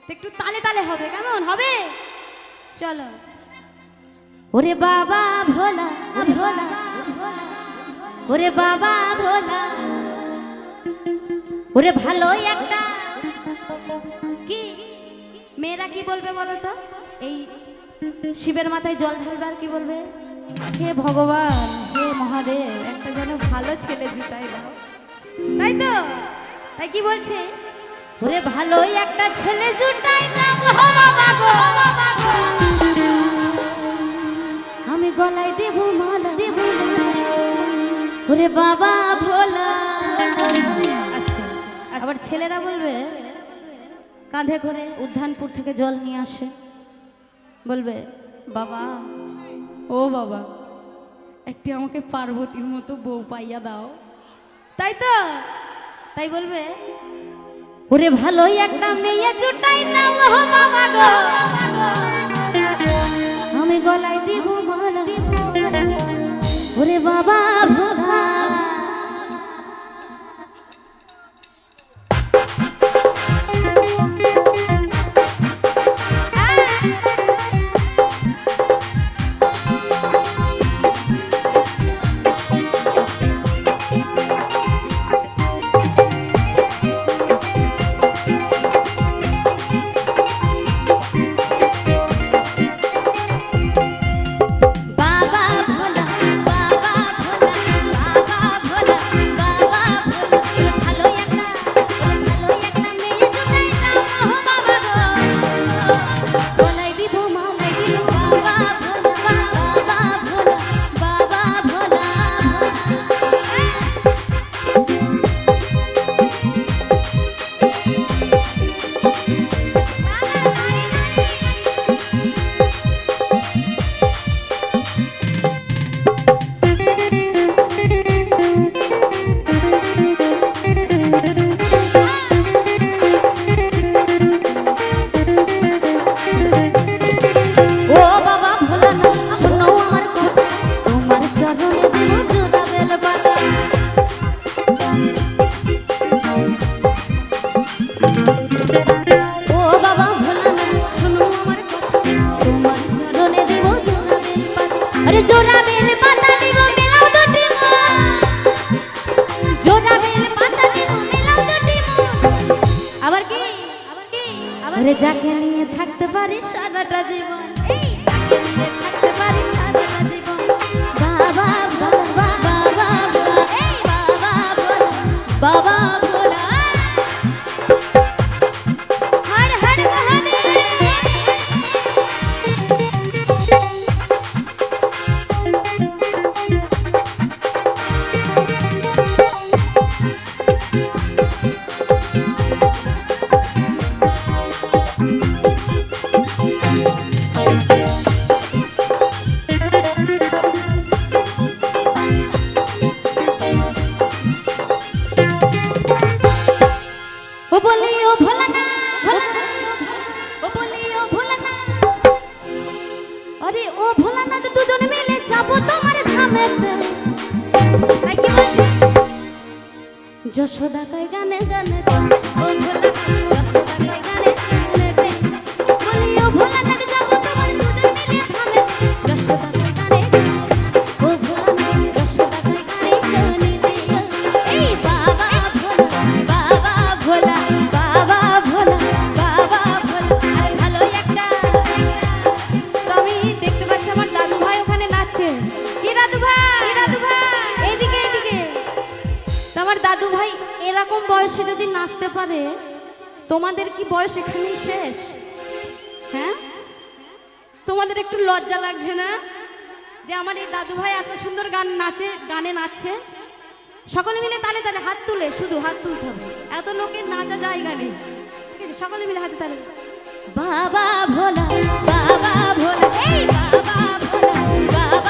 একটু তালে তালে হবে, কেমন হবে? চলো। ওরে বাবা ভোলা ভোলা, ওরে বাবা ভোলা, ওরে ভালো একটা কি মেয়েরা কি বলবে বলো তো? এই শিবের মাথায় জল ঢালবার কি বলবে? হে ভগবান, হে মহাদেব, একটা যেন ভালো ছেলে জুটাই দাও, তাই তো? তাই কি বলছে? ওরে ভালোই একটা ছেলে জুটাই দাও বাবা গো, আমি গলায় দেব মালা, দেব ওরে বাবা ভোলা। আবার ছেলেরা বলবে কাঁধে করে উদ্যানপুর থেকে জল নিয়ে আসে, বলবে বাবা, ও বাবা, একটি আমাকে পার্বতীর মতো বউ পাইয়া দাও, তাই তো? তাই বলবে ওরে ভালোই একটা মেয়ে জুটাই দাও বাবা গো, আমি গলায় দিব মালা, ওরে বাবা ভোলা। আরে যাকে নিয়ে থাকতে পারি সারাটা জীবন, এই যাকে নিয়ে থাকতে পারি সারাটা জীবন, বাবা বাবা বাবা, এই বাবা বাবা ভোলা, হর হর মহাদেব। अरे ओ भोलानाथ दुजन मिले जाबो तुम्हार धामेते, ताई की बोलছে যশোদা কই গানে গানে ও ভোলানাথ যশোদা কই গানে গানে বলি ও ভোলানাথ যাবো তোমার দুজন মিলে ধামেতে, যশোদা কই গানে ও ভোলানাথ যশোদা কই গানে গানে এই বাবা ভোলা বাবা ভোলা বাবা ভোলা, আরে ভালো একটা তুমি দেখতে পাচ্ছ আমার দাদু ভাই ওখানে নাচছে। কি দাদু ভাই, দাদু ভাই এইদিকে এইদিকে। তোমার দাদু ভাই এরকম বয়সে যদি নাচতে পারে, তোমাদের কি বয়স এখানেই শেষ? হ্যাঁ, তোমাদের একটু লজ্জা লাগছে না যে আমার এই দাদু ভাই এত সুন্দর গান নাচে, গানে নাচছে? সকলে মিলে তালে তালে হাত তুলে, শুধু হাত তুলতে হবে, এত লোকের নাচা জায়গা নেই, ঠিক আছে? সকলে মিলে হাতে তালে, বাবা ভোলা বাবা ভোলা, এই বাবা ভোলা বাবা